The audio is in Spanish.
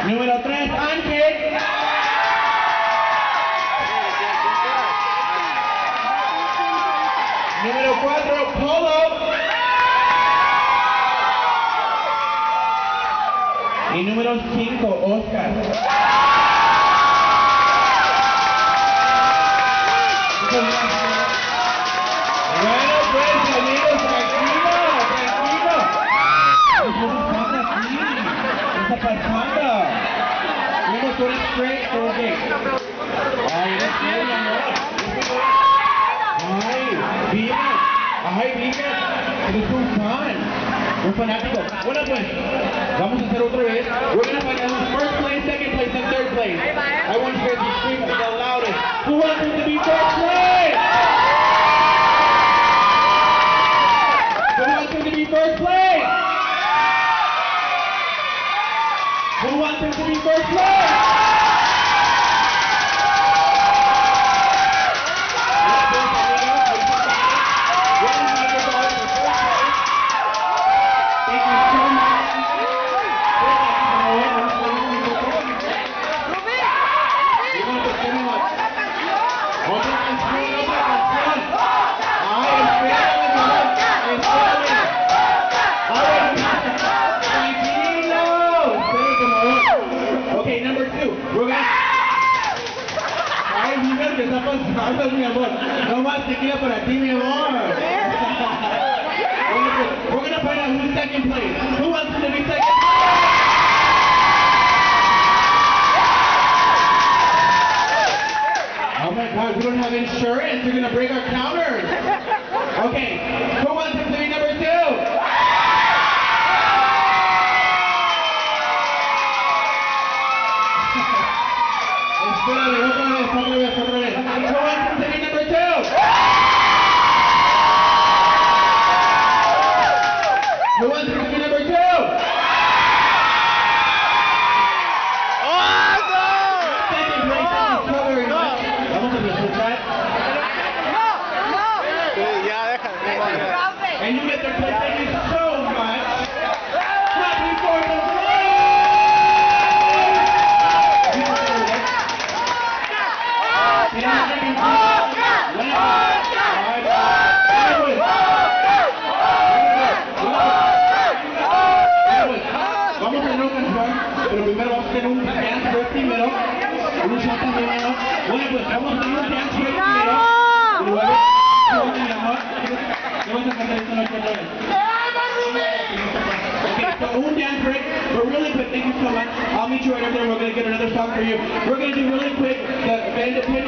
Número 3, Ángel. Número 4, Polo. Y número 5, Oscar. Bueno, pues amigos, tranquilo. ¿Qué está pasando? Uno, tú eres straight, ¿o qué? Ay, eres bien, mi amor. Ay, Vivian, eres un fanático. Bueno, pues, vamos a hacer otra vez. We're going to find out who's first place, second place, and third place. I want to hear you scream the loudest. Who wants him to be first place? Who wants him to be first place? Who wants him to be first place? Okay, number 2. We're gonna... Ay, mira que está pasando, mi amor. No más tequila para ti, mi amor. We're gonna find out who's second place. Who wants to be second place? Oh my God, we don't have insurance. You're gonna break our counters. Okay, who wants him to be number 2? Espérale, otra vez. Who wants him to be number 2? Who wants him to be number 2? Second place is so very much. Vamos a disfrutar. And you get the place, thank you so much. Clap before the Vamos a tener una canción, pero primero vamos a tener un dance break primero. Un shot primero. Bueno, pues vamos a tener un dance break primero. Y luego, mi amor, ¿qué vas a cantar esta noche otra vez? Okay, so un dance break, but really quick, thank you so much. I'll meet you right over there. We're going to get another song for you. We're going to do really quick the Bandit Pit.